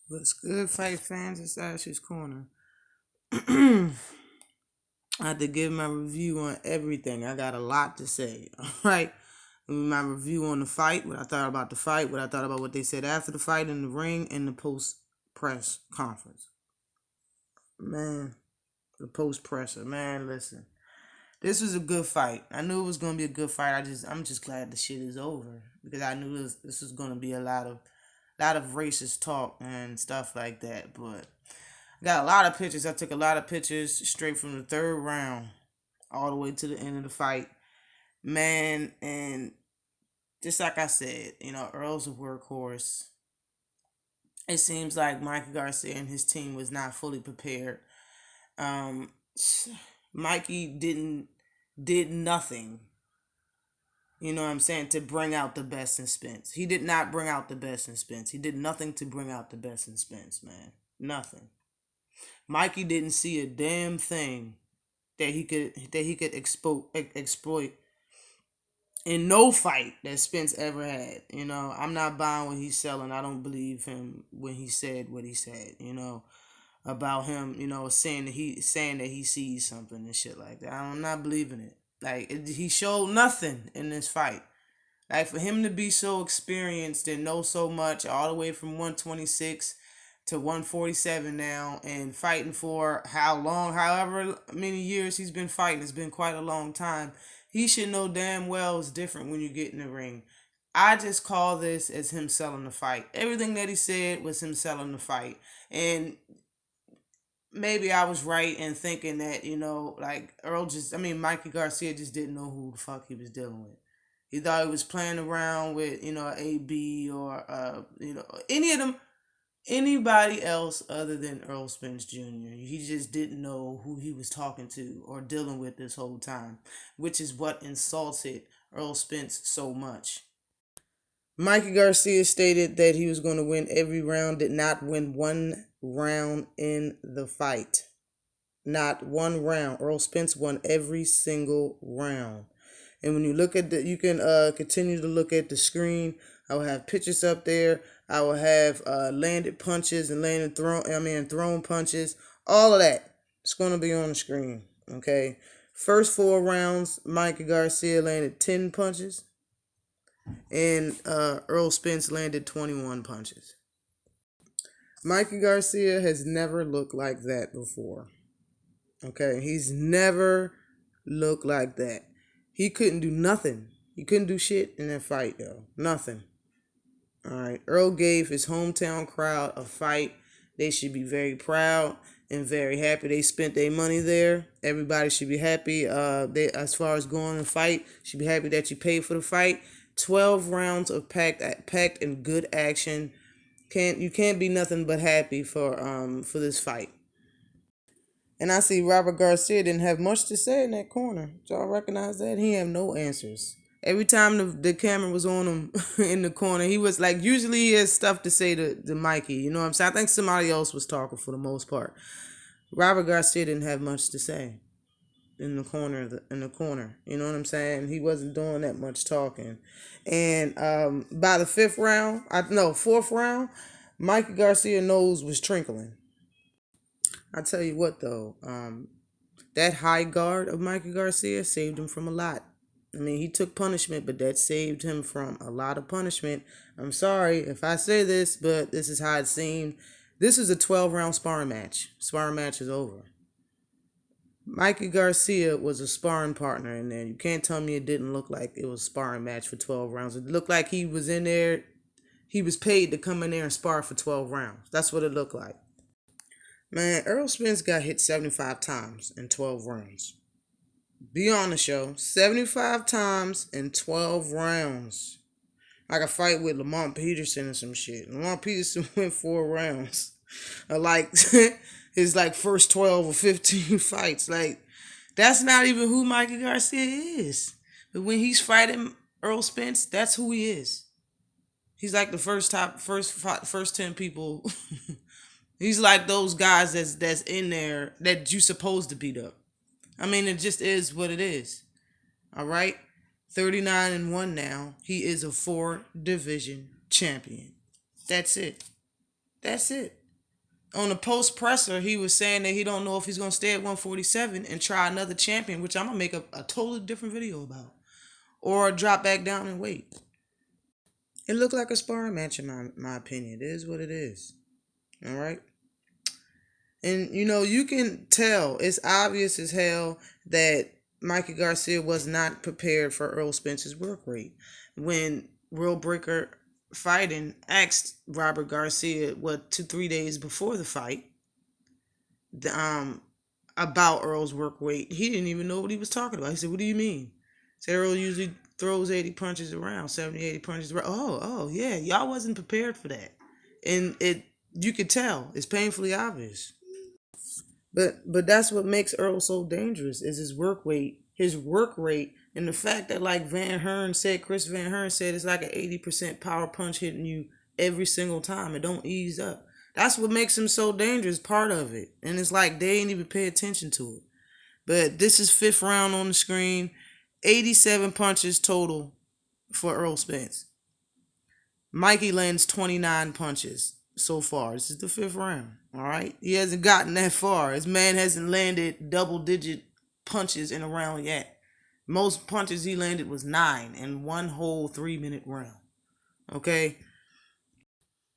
What's good, fight fans? It's Ash's Corner. I had to give my review on everything. I got a lot to say. All right. My review on the fight, what I thought about the fight, what I thought about what they said after the fight in the ring, and the post press conference. Man, the post presser. Man, listen. This was a good fight. I knew it was gonna be a good fight. I'm just glad the shit is over because I knew this was gonna be a lot of racist talk and stuff like that. But I got a lot of pictures. I took a lot of pictures straight from the third round all the way to the end of the fight. Man, and just like I said, Earl's a workhorse. It seems like Mikey Garcia and his team was not fully prepared. Um, Mikey did nothing. You know what I'm saying? To bring out the best in Spence. He did not bring out the best in Spence. He did nothing to bring out the best in Spence, man. Nothing. Mikey didn't see a damn thing that he could exploit in no fight that Spence ever had. I'm not buying what he's selling. I don't believe him when he said what he said. About him. Saying that he sees something and shit like that. I'm not believing it. He showed nothing in this fight. Like, for him to be so experienced and know so much, all the way from 126 to 147 now, and fighting for however many years he's been fighting, it's been quite a long time. He should know damn well it's different when you get in the ring. I just call this as him selling the fight. Everything that he said was him selling the fight. And maybe I was right in thinking that, Mikey Garcia just didn't know who the fuck he was dealing with. He thought he was playing around with, AB or, any of them, anybody else other than ERROL Spence Jr. He just didn't know who he was talking to or dealing with this whole time, which is what insulted ERROL Spence so much. Mikey Garcia stated that he was going to win every round, did not win one round in the fight. Not one round. ERROL Spence won every single round. And when you look at you can continue to look at the screen. I will have pictures up there. I will have landed punches and thrown punches. All of that. It's going to be on the screen. Okay. First 4 rounds, Mikey Garcia landed 10 punches. And ERROL Spence landed 21 punches. Mikey Garcia has never looked like that before. Okay, he's never looked like that. He couldn't do nothing. He couldn't do shit in that fight, yo. Nothing. All right, Earl gave his hometown crowd a fight. They should be very proud and very happy. They spent their money there. Everybody should be happy. They, as far as going and fight, should be happy that you paid for the fight. 12 rounds of packed and good action. You can't be nothing but happy for this fight. And I see Robert Garcia didn't have much to say in that corner. Y'all recognize that? He had no answers. Every time the camera was on him in the corner, he was like, usually he has stuff to say to Mikey. You know what I'm saying? I think somebody else was talking for the most part. Robert Garcia didn't have much to say in the corner. You know what I'm saying? He wasn't doing that much talking. And by the 4th round, Mikey Garcia's nose was trickling. I tell you what, though, that high guard of Mikey Garcia saved him from a lot. I mean, he took punishment, but that saved him from a lot of punishment. I'm sorry if I say this, but this is how it seemed. This is a 12-round sparring match. Sparring match is over. Mikey Garcia was a sparring partner in there. You can't tell me it didn't look like it was a sparring match for 12 rounds. It looked like he was in there. He was paid to come in there and spar for 12 rounds. That's what it looked like. Man, ERROL Spence got hit 75 times in 12 rounds. Be on the show. 75 times in 12 rounds. Like a fight with Lamont Peterson or some shit. Lamont Peterson went 4 rounds. Like his first 12 or 15 fights. Like, that's not even who Mikey Garcia is. But when he's fighting ERROL Spence, that's who he is. He's like the first 10 people. He's like those guys that's in there that you supposed to beat up. I mean, it just is what it is. All right? 39-1 now. He is a 4-division champion. That's it. That's it. on the post presser, he was saying that he don't know if he's gonna stay at 147 and try another champion, which I'm gonna make a totally different video about, or drop back down and wait. It looked like a sparring match in my opinion. It is what it is. All right. And you can tell, it's obvious as hell that Mikey Garcia was not prepared for Errol Spence's work rate. When Real Breaker Fighting asked Robert Garcia 2-3 days before the fight, about Errol's work rate, he didn't even know what he was talking about. He said, "What do you mean?" He said Errol usually throws 80 punches around, 70, 80 punches around. Oh, yeah, y'all wasn't prepared for that. And you could tell. It's painfully obvious. But that's what makes Errol so dangerous, is his work rate, and the fact that, like Chris Van Hearn said, it's like an 80% power punch hitting you every single time. It don't ease up. That's what makes him so dangerous, part of it. And it's like they ain't even pay attention to it. But this is 5th round on the screen. 87 punches total for Errol Spence. Mikey lands 29 punches so far. This is the 5th round. All right. He hasn't gotten that far. This man hasn't landed double-digit punches in a round yet. Most punches he landed was 9 in one whole 3-minute round. Okay.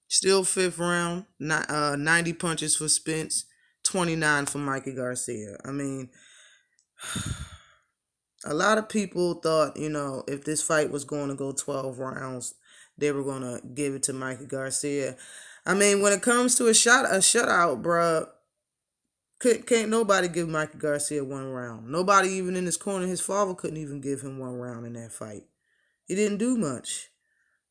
Still 5th round. 90 punches for Spence. 29 for Mikey Garcia. I mean, a lot of people thought, if this fight was going to go 12 rounds, they were going to give it to Mikey Garcia. I mean, when it comes to a shutout, bruh, can't nobody give Mikey Garcia 1 round. Nobody even in his corner. His father couldn't even give him 1 round in that fight. He didn't do much.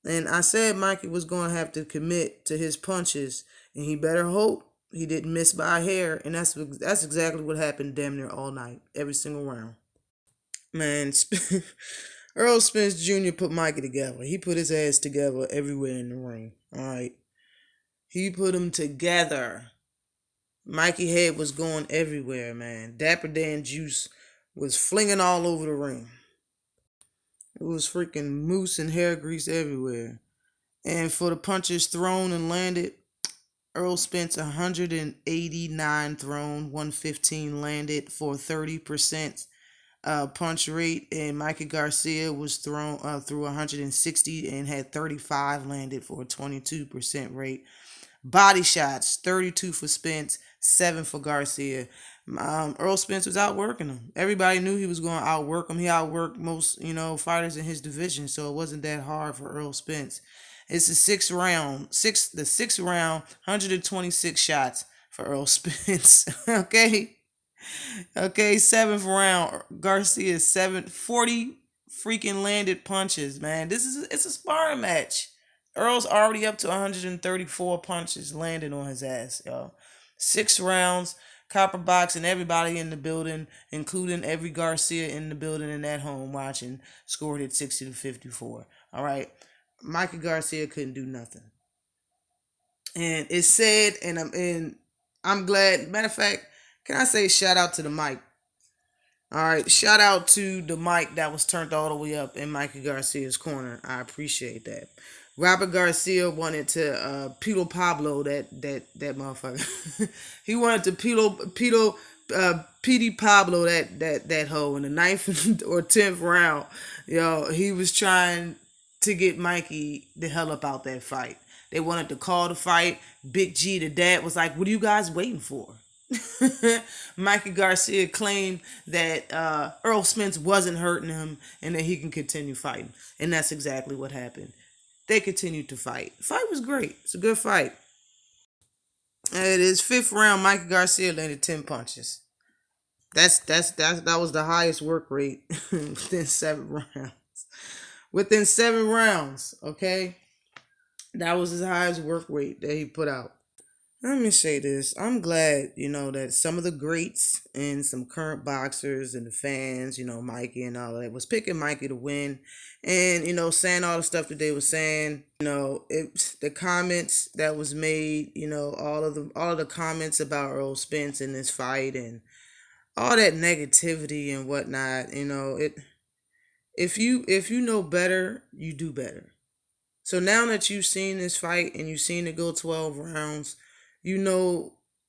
And I said Mikey was going to have to commit to his punches, and he better hope he didn't miss by a hair. And that's exactly what happened damn near all night, every single round. Man, Errol Spence Jr. put Mikey together. He put his ass together everywhere in the ring. All right. He put them together. Mikey head was going everywhere, man. Dapper Dan Juice was flinging all over the ring. It was freaking mousse and hair grease everywhere. And for the punches thrown and landed, Errol Spence 189 thrown, 115 landed for 30% punch rate, and Mikey Garcia was through 160 and had 35 landed for a 22% rate. Body shots, 32 for Spence, 7 for Garcia. Errol Spence was outworking him. Everybody knew he was going to outwork him. He outworked most, fighters in his division, so it wasn't that hard for Errol Spence. It's the 6th round, 126 shots for Errol Spence. Okay. 7th round, Garcia 40 freaking landed punches, man. It's a sparring match. Earl's already up to 134 punches landed on his ass, y'all. 6 rounds, copper box, and everybody in the building, including every Garcia in the building and at home watching, scored it 60-54. All right. Mikey Garcia couldn't do nothing. And it's said, and I'm glad. Matter of fact, can I say shout out to the mic? All right, shout out to the mic that was turned all the way up in Mikey Garcia's corner. I appreciate that. Robert Garcia wanted to Pito Pablo that motherfucker. He wanted to Petey Pablo that hoe in the 9th or 10th round. Yo, he was trying to get Mikey the hell up out that fight. They wanted to call the fight. Big G, the dad, was like, "What are you guys waiting for?" Mikey Garcia claimed that Errol Spence wasn't hurting him and that he can continue fighting. And that's exactly what happened. They continued to fight. The fight was great. It's a good fight. It is 5th round. Mikey Garcia landed 10 punches. That was the highest work rate within 7 rounds. Within 7 rounds, okay? That was his highest work rate that he put out. Let me say this. I'm glad, that some of the greats and some current boxers and the fans, Mikey and all that, was picking Mikey to win. And, saying all the stuff that they were saying, the comments that was made, all of the comments about Errol Spence in this fight and all that negativity and whatnot, if you know better, you do better. So now that you've seen this fight and you've seen it go 12 rounds,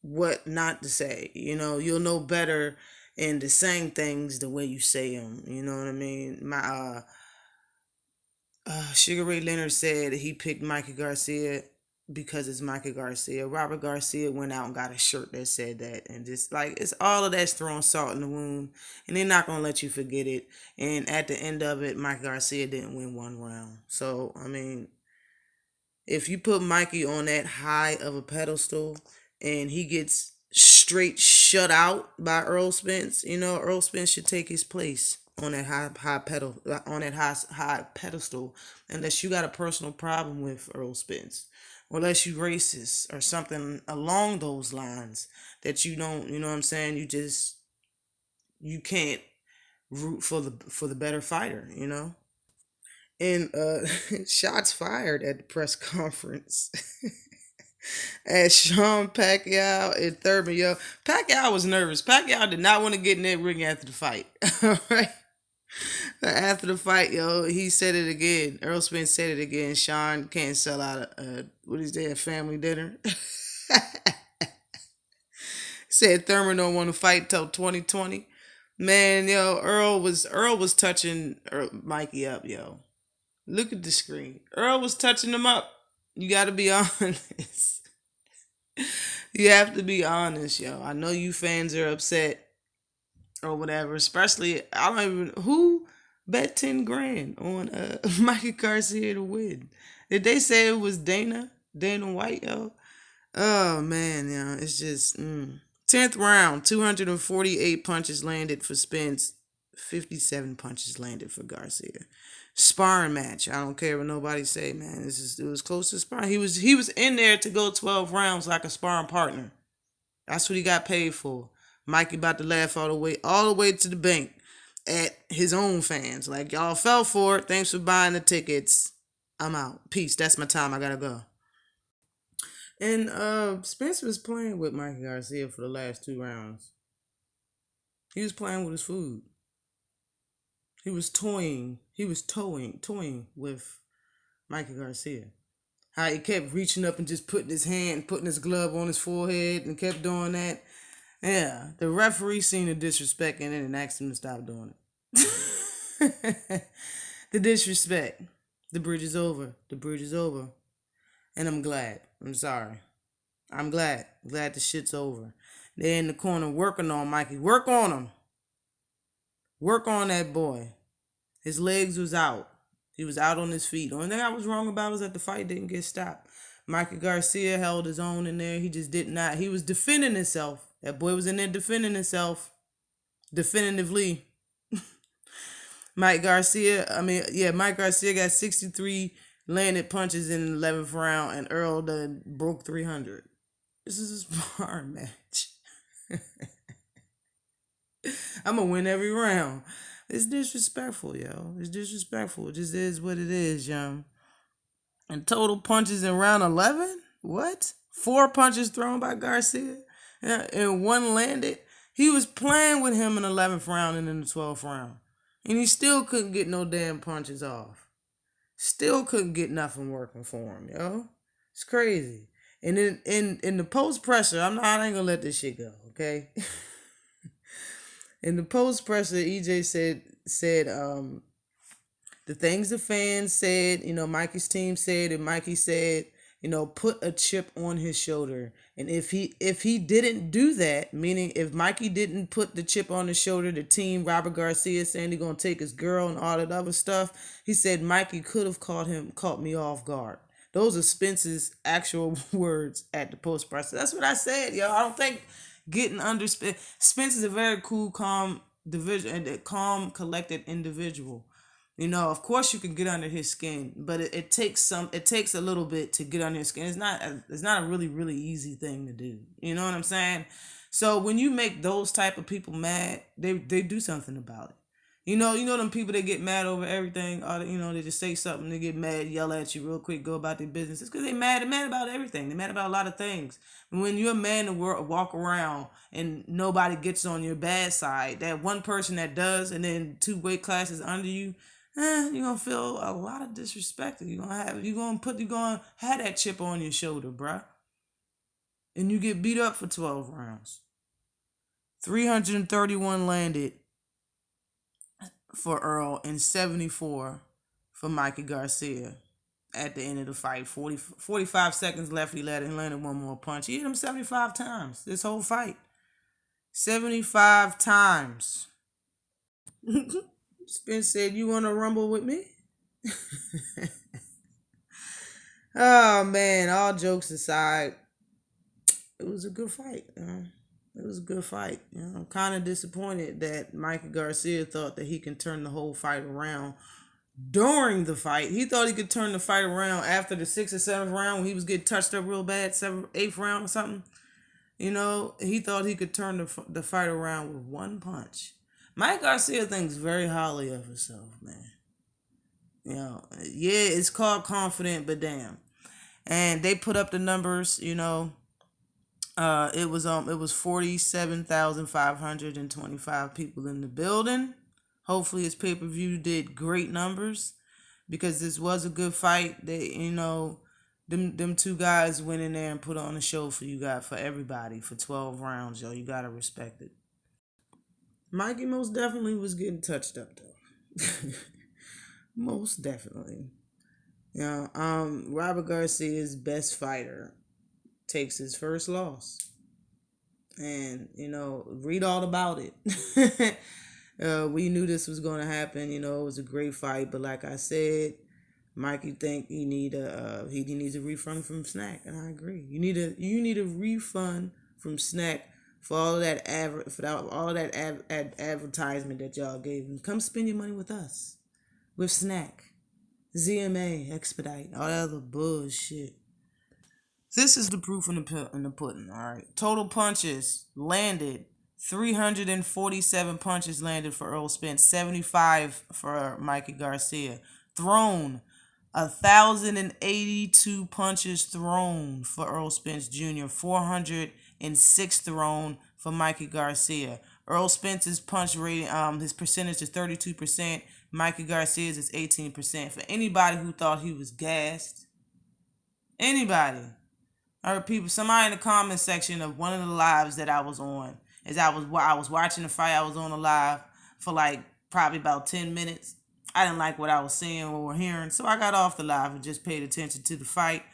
what not to say. You'll know better and to saying things the way you say them. You know what I mean? Sugar Ray Leonard said he picked Mikey Garcia because it's Mikey Garcia. Robert Garcia went out and got a shirt that said that, and just like it's all of that's throwing salt in the wound, and they're not gonna let you forget it. And at the end of it, Mikey Garcia didn't win one round. So I mean, if you put Mikey on that high of a pedestal and he gets straight shut out by Earl Spence, Earl Spence should take his place on that high pedestal, unless you got a personal problem with Earl Spence, or unless you racist or something along those lines that you don't, you know what I'm saying, you can't root for the better fighter. And shots fired at the press conference at Sean Pacquiao and Thurman. Yo, Pacquiao was nervous. Pacquiao did not want to get in that ring after the fight. All right. After the fight, yo, he said it again. Earl Spence said it again. Sean can't sell out what is that, a family dinner? Said Thurman don't want to fight till 2020. Man, yo, Earl was touching Mikey up, yo. Look at the screen. Earl was touching him up. You got to be honest. You have to be honest, yo. I know you fans are upset or whatever. Especially, I don't even who bet 10 grand on Mikey Garcia to win. Did they say it was Dana White, yo? Oh man, yo, it's just 10th round, 248 punches landed for Spence, 57 punches landed for Garcia. Sparring match. I don't care what nobody say, man. It was close to sparring. He was in there to go 12 rounds like a sparring partner. That's what he got paid for. Mikey about to laugh all the way to the bank at his own fans. Like, y'all fell for it. Thanks for buying the tickets. I'm out. Peace. That's my time. I gotta go. And Spence was playing with Mikey Garcia for the last 2 rounds. He was playing with his food. He was toying with Mikey Garcia. How he kept reaching up and just putting his glove on his forehead and kept doing that. Yeah, the referee seen the disrespect in it and asked him to stop doing it. The disrespect. The bridge is over. The bridge is over. And I'm glad. I'm sorry. I'm glad. Glad the shit's over. They're in the corner working on Mikey. Work on him. Work on that boy. His legs was out. He was out on his feet. The only thing I was wrong about was that the fight didn't get stopped. Mikey Garcia held his own in there. He just did not. He was defending himself. That boy was in there defending himself. Definitively. Mike Garcia got 63 landed punches in the 11th round, and Earl done broke 300. This is a sparring match. I'm going to win every round. It's disrespectful, yo. It's disrespectful. It just is what it is, yo. And total punches in round 11? What? 4 punches thrown by Garcia and 1 landed? He was playing with him in the 11th round and in the 12th round. And he still couldn't get no damn punches off. Still couldn't get nothing working for him, yo. It's crazy. And in the post pressure, I ain't gonna let this shit go, okay? In the post pressure, EJ said the things the fans said, Mikey's team said, and Mikey said, put a chip on his shoulder. And if he didn't do that, meaning if Mikey didn't put the chip on his shoulder, the team, Robert Garcia saying he's gonna take his girl and all that other stuff, he said Mikey could have caught me off guard. Those are Spence's actual words at the post press. That's what I said, yo. I don't think getting under Spence is a very cool, calm collected individual. Of course you can get under his skin, but it takes a little bit to get under his skin. It's not a really, really easy thing to do. You know what I'm saying? So when you make those type of people mad, they do something about it. You know them people that get mad over everything, or they just say something, they get mad, yell at you real quick, go about their business. It's because they're mad about everything. They're mad about a lot of things. And when you're a man to walk around and nobody gets on your bad side, that one person that does, and then 2 weight classes under you, you're gonna feel a lot of disrespect. You're gonna have that chip on your shoulder, bruh. and you get beat up for 12 rounds. 331 landed for Earl and 74 for Mikey Garcia. At the end of the fight, 45 seconds left, he landed one more punch. He hit him 75 times this whole fight. 75 times. Spence said, "You want to rumble with me?" Oh, man, all jokes aside, it was a good fight. It was a good fight. I'm kind of disappointed that Mikey Garcia thought that he can turn the whole fight around during the fight. He thought he could turn the fight around after the 6th or 7th round when he was getting touched up real bad, 7th, 8th round or something. He thought he could turn the fight around with one punch. Mike Garcia thinks very highly of himself, man. Yeah, it's called confident, but damn. And they put up the numbers, it was 47,525 people in the building. Hopefully his pay-per-view did great numbers because this was a good fight. They, them two guys went in there and put on a show for you guys, for everybody, for 12 rounds, yo. You gotta respect it. Mikey most definitely was getting touched up though. Most definitely. Robert Garcia's best fighter takes his first loss. And, read all about it. We knew this was going to happen. It was a great fight. But like I said, Mikey think he needs a refund from Snack, and I agree. You need a refund from Snack for all of that advertisement that y'all gave him. Come spend your money with us, with Snack, ZMA, Expedite, all that other bullshit. This is the proof in the pudding. All right, total punches landed. 347 punches landed for Errol Spence, 75 for Mikey Garcia. Thrown, 1,082 punches thrown for Errol Spence Jr., 406 thrown for Mikey Garcia. Errol Spence's punch rating, his percentage is 32%. Mikey Garcia's is 18%. For anybody who thought he was gassed, anybody. I heard somebody in the comment section of one of the lives that I was on, as I was watching the fight. I was on a live for like probably about 10 minutes. I didn't like what I was seeing or hearing, so I got off the live and just paid attention to the fight.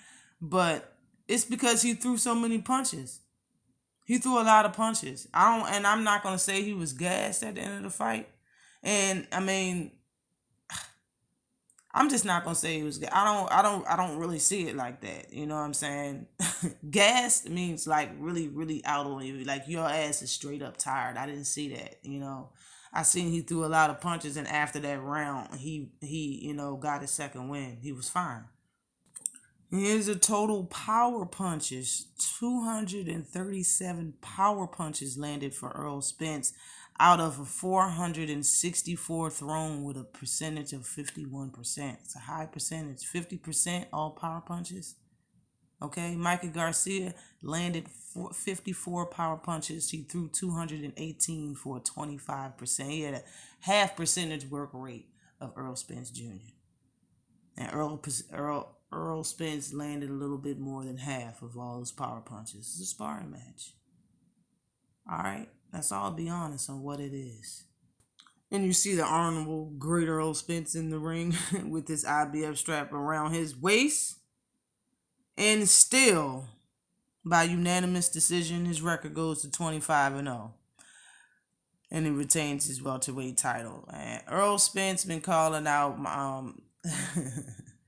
But it's because he threw so many punches. He threw a lot of punches. I'm not gonna say he was gassed at the end of the fight. And I mean, I'm just not gonna say he was. I don't really see it like that. You know what I'm saying? Gassed means like really, really out on you. Like your ass is straight up tired. I didn't see that. I seen he threw a lot of punches, and after that round, he got his second win. He was fine. Here's the total power punches. 237 power punches landed for Errol Spence out of a 464 thrown with a percentage of 51%. It's a high percentage. 50% all power punches. Okay, Mikey Garcia landed 54 power punches. He threw 218 for 25%. He had a half percentage work rate of Errol Spence Jr. And Errol Spence landed a little bit more than half of all his power punches. It's a sparring match. All right, that's all. I'll be honest on what it is. And you see the honorable great Errol Spence in the ring with this IBF strap around his waist. And still, by unanimous decision, his record goes to 25-0. And he retains his welterweight title. And Errol Spence been calling out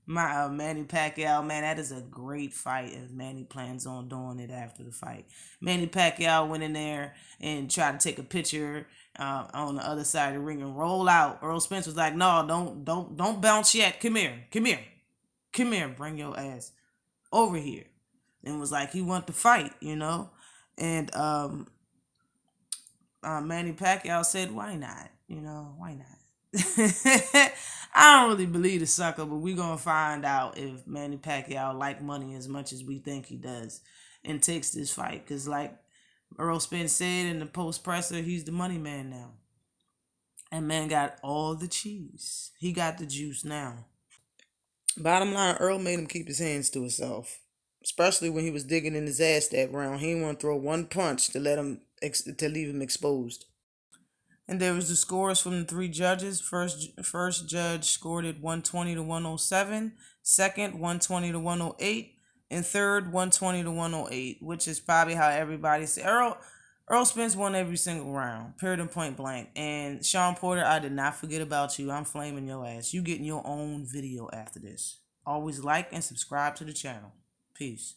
Manny Pacquiao. Man, that is a great fight if Manny plans on doing it after the fight. Manny Pacquiao went in there and tried to take a picture on the other side of the ring and roll out. Errol Spence was like, "No, don't bounce yet. Come here. Bring your ass over here." And was like, he want to fight, And Manny Pacquiao said, "Why not? Why not?" I don't really believe the sucker, but we're going to find out if Manny Pacquiao like money as much as we think he does and takes this fight. Because like Errol Spence said in the post-presser, he's the money man now. And man got all the cheese. He got the juice now. Bottom line, Earl made him keep his hands to himself. especially when he was digging in his ass that round. He didn't want to throw one punch to leave him exposed. And there was the scores from the three judges. First judge scored it 120 to 107. Second, 120 to 108. And third, 120 to 108, which is probably how everybody said. Errol Spence won every single round, period and point blank. And Sean Porter, I did not forget about you. I'm flaming your ass. You getting your own video after this. Always like and subscribe to the channel. Peace.